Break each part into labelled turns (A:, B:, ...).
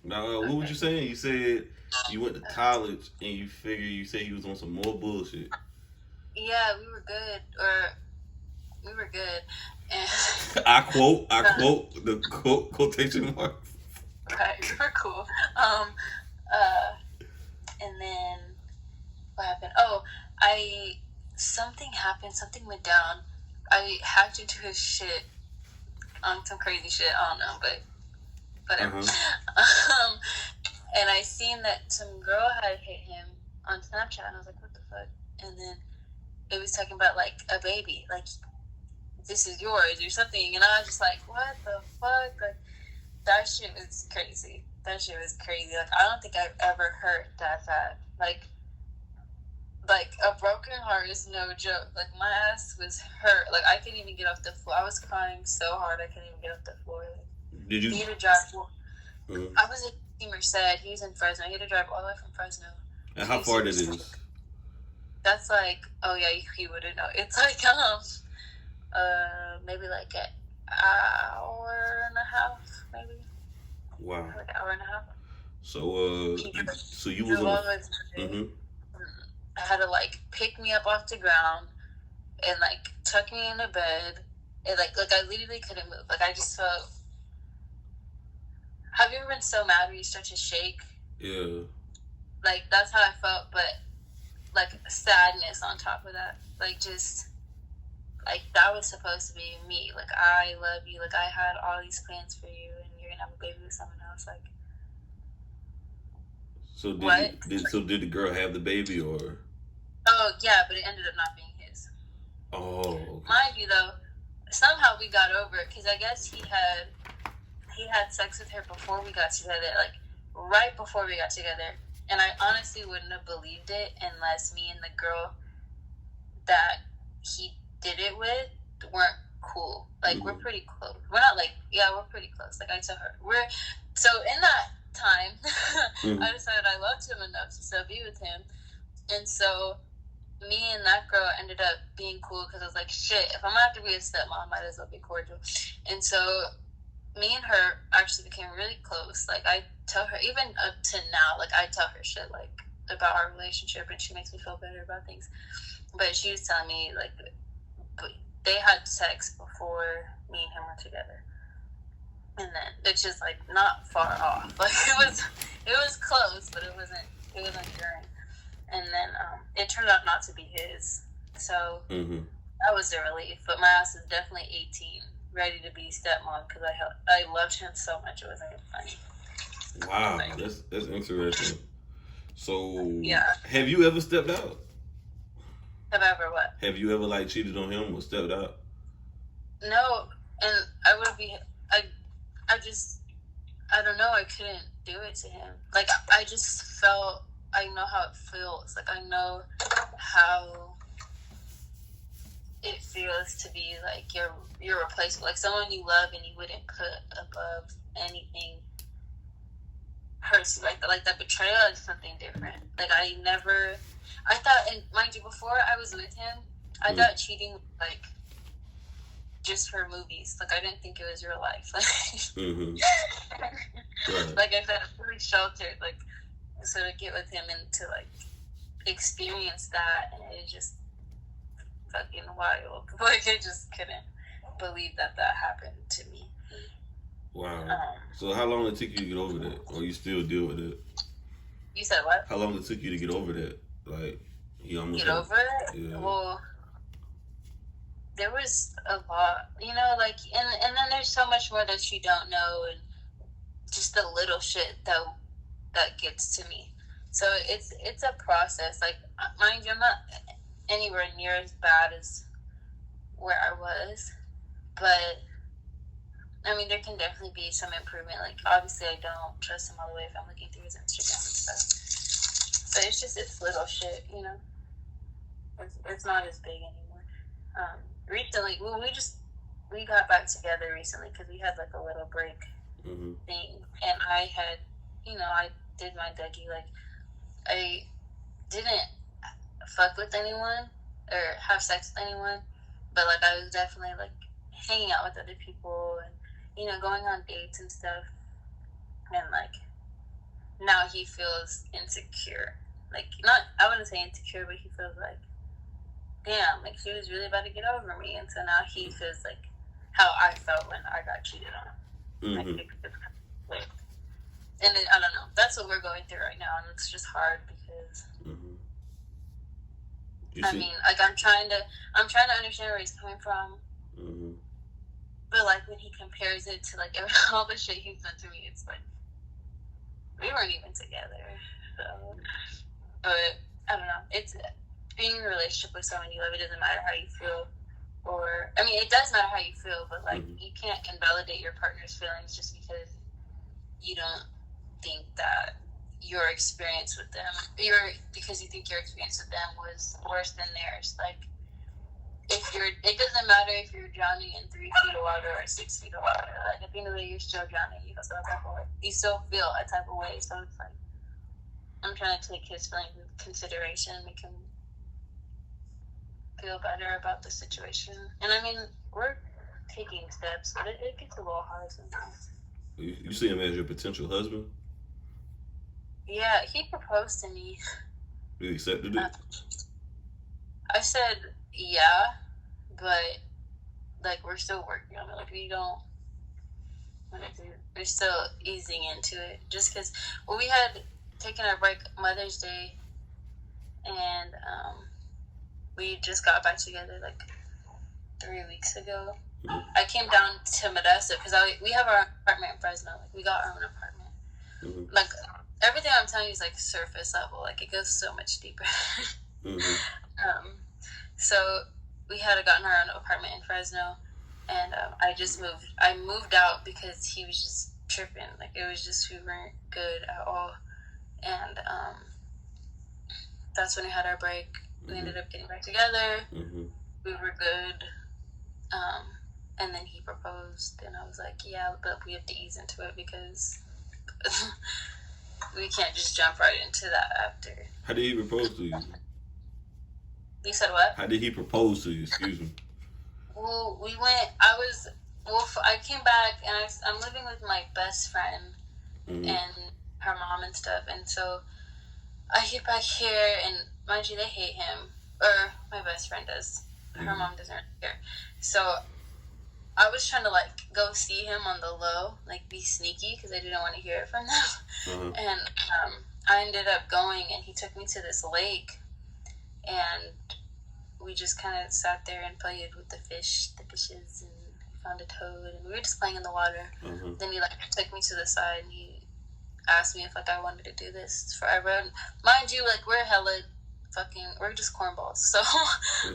A: Now, what was
B: Okay.
A: you saying? You said you went to college and you said you was on some more bullshit.
B: Yeah, we were good, or we were good, and
A: I quote the quotation marks.
B: right, we were cool. Um, uh, and then what happened? Oh, I something happened. Something went down. I hacked into his shit on some crazy shit. I don't know, but
A: Uh
B: whatever.
A: huh.
B: And I seen that some girl had hit him on Snapchat, and I was like, what the fuck? And then it was talking about like a baby, like this is yours or something, and I was just like, what the fuck? Like that shit was crazy. That shit was crazy. Like I don't think I've ever hurt that bad. Like a broken heart is no joke. Like my ass was hurt. Like I couldn't even get off the floor. I was crying so hard I couldn't even get off the floor. Like,
A: Did you?
B: he had to drive.
A: Uh,
B: I was in Merced. He was in Fresno. He had to drive all the way from Fresno
A: and how
B: to
A: far that
B: Cedar.
A: is?
B: That's like, oh yeah, you wouldn't know. It's like maybe like an hour and a half, maybe
A: Wow.
B: like an hour and a half.
A: So you was
B: Drove
A: on
B: all
A: the.
B: the way to
A: Mm-hmm.
B: the I had to like pick me up off the ground and like tuck me into bed. And like I literally couldn't move. Like I just felt. Have you ever been so mad where you start to shake?
A: Yeah.
B: Like that's how I felt, but like sadness on top of that. Like just like that was supposed to be me. Like I love you. Like I had all these plans for you, and you're gonna have a baby with someone else. Like
A: So
B: what?
A: did the girl have the baby or?
B: Oh yeah, but it ended up not being his.
A: Oh, okay.
B: Mind you, though, somehow we got over it because I guess he had sex with her before we got together, like right before we got together. And I honestly wouldn't have believed it unless me and the girl that he did it with weren't cool. Like we're
A: Mm-hmm.
B: pretty close. We're not like yeah, we're pretty close. Like I tell her, we're so in that time,
A: Mm-hmm.
B: I decided I loved him enough to still be with him, and so me and that girl ended up being cool because I was like, shit, if I'm gonna have to be a stepmom, I might as well be cordial. And so me and her actually became really close. Like I tell her, even up to now, like I tell her shit like about our relationship, and she makes me feel better about things. But she was telling me like they had sex before me and him were together, and then it's just like not far off. Like it was close, but it wasn't during. And then it turned out not to be his. So
A: Mm-hmm.
B: that was a relief. But my ass is definitely 18, ready to be stepmom because I loved him so much it wasn't funny.
A: Wow,
B: Like,
A: that's interesting. So,
B: yeah.
A: have you ever stepped out?
B: Have I ever what?
A: Have you ever like cheated on him or stepped out?
B: No, and I would be. I I just I don't know. I couldn't do it to him. Like I just felt. I know how it feels. Like I know how it feels to be like you're replaceable, like someone you love and you wouldn't put above anything hurts you like that. Like that betrayal is something different. Like I thought, and mind you, before I was with him, I
A: Mm-hmm.
B: thought cheating was like just for movies. Like I didn't think it was real life.
A: Mm-hmm. Right.
B: Like I said, I'm really sheltered. Like so to get with him and to like experience that, and it just fucking wild. Like I just couldn't believe that happened to me.
A: Wow.
B: Um,
A: So, how long it took you to get over that, or you still deal with it?
B: you said what?
A: How long it took you to get over that? Like, you almost
B: Get
A: had.
B: over it?
A: Yeah.
B: Well, there was a lot, like, and then there's so much more that you don't know, and just the little shit that gets to me. So it's a process. Like, mind you, I'm not anywhere near as bad as where I was, but I mean, there can definitely be some improvement. Like, obviously, I don't trust him all the way if I'm looking through his Instagram and stuff. So it's little shit, It's not as big anymore. Recently, we got back together recently because we had like a little break
A: Mm-hmm.
B: thing, and I did my Dougie. Like, I didn't fuck with anyone or have sex with anyone, but like I was definitely like hanging out with other people and going on dates and stuff, and like now he feels insecure. Like, not, I wouldn't say insecure, but he feels like, damn, like she was really about to get over me, and so now he feels like how I felt when I got cheated on.
A: Mm-hmm.
B: Like, and I don't know. That's what we're going through right now, and it's just hard because
A: Mm-hmm.
B: I mean, like I'm trying to understand where he's coming from,
A: Mm-hmm.
B: but like when he compares it to like all the shit he's done to me, it's like we weren't even together. So, but I don't know. It's being in a relationship with someone you love. It doesn't matter how you feel, or I mean, it does matter how you feel, but like you can't invalidate your partner's feelings just because you don't think that your experience with them, because you think your experience with them was worse than theirs. Like, it doesn't matter if you're drowning in 3 feet of water or 6 feet of water. Like, at the end of the day, you're still drowning. You still feel a type of way. So it's like, I'm trying to take his feelings into consideration, make him feel better about the situation. And I mean, we're taking steps, but it gets a little hard sometimes.
A: You see him as your potential husband?
B: Yeah, he proposed to me.
A: You accepted it?
B: I said yeah, but like we're still working on it. Like we don't want to do. We're still easing into it. Just because we had taken our break Mother's Day, and we just got back together like 3 weeks ago.
A: Mm-hmm.
B: I came down to Modesto because we have our apartment in Fresno. Like we got our own apartment.
A: Mm-hmm.
B: Like everything I'm telling you is like surface level. Like it goes so much deeper.
A: Mm-hmm.
B: So we had gotten our own apartment in Fresno, and I moved out because he was just tripping. Like it was just we weren't good at all, and that's when we had our break. We ended up getting back together.
A: Mm-hmm.
B: We were good. And then he proposed, and I was like, yeah, but we have to ease into it because we can't just jump right into that after.
A: How did he propose to you?
B: You said what?
A: How did he propose to you? Excuse me.
B: Well, I came back, and I'm living with my best friend and her mom and stuff, and so I get back here, and mind you, they hate him, or my best friend does. Her mom doesn't care. So I was trying to like go see him on the low, like be sneaky because I didn't want to hear it from them. And I ended up going, and he took me to this lake, and we just kind of sat there and played with the fishes, and found a toad, and we were just playing in the water. Then he like took me to the side, and he asked me if like I wanted to do this forever. And mind you, like we're just cornballs, so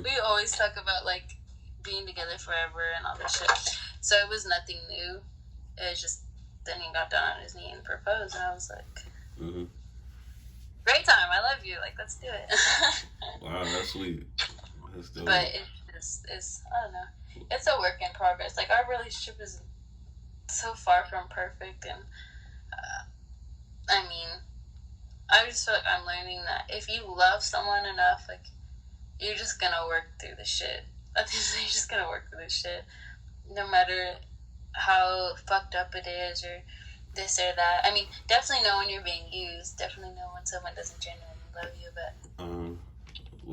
B: we always talk about like being together forever and all this shit. So it was nothing new. It was just then he got down on his knee and proposed, and I was like, great time, I love you, like let's do it.
A: Wow, that's sweet. That's dope.
B: But it's I don't know. It's a work in progress. Like our relationship is so far from perfect, and I mean, I just feel like I'm learning that if you love someone enough, like you're just gonna work through the shit. You're just gonna work through the shit, no matter how fucked up it is or this or that. I mean, definitely know when you're being used. Definitely know when someone doesn't genuinely love you. But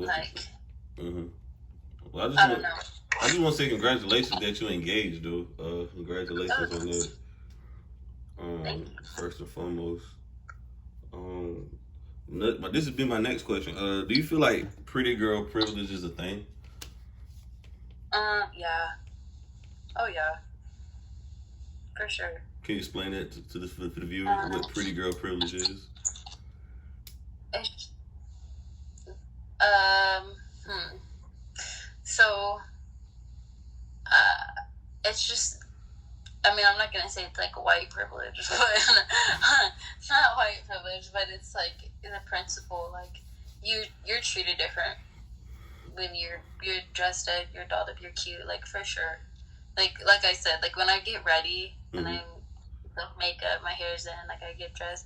B: like,
A: well,
B: I don't know.
A: I just want to say congratulations that you engaged, though. Congratulations on that. First and foremost. But this would be my next question. Do you feel like pretty girl privilege is a thing?
B: Yeah. Oh yeah. For sure.
A: Can you explain that to the viewers what pretty girl privilege is?
B: So, it's just. I mean, I'm not gonna say it's like white privilege, but it's not white privilege, but it's like the principle. Like you're treated different when you're dressed up, you're dolled up, you're cute. Like for sure. Like I said, like when I get ready and I'm makeup, my hair's in, like I get dressed,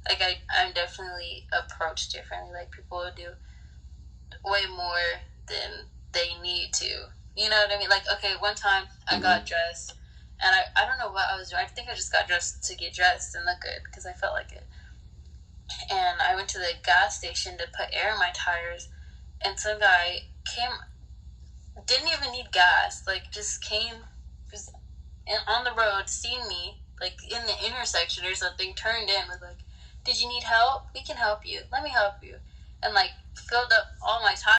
B: like I'm definitely approached differently. Like people do way more than they need to. You know what I mean? Like okay, one time I got dressed. And I don't know what I was doing. I think I just got dressed to get dressed and look good because I felt like it. and I went to the gas station to put air in my tires, and some guy came, didn't even need gas, like just came, was on the road, seen me, like in the intersection or something, turned in, was like, "Did you need help? We can help you. Let me help you," and like filled up all my tires.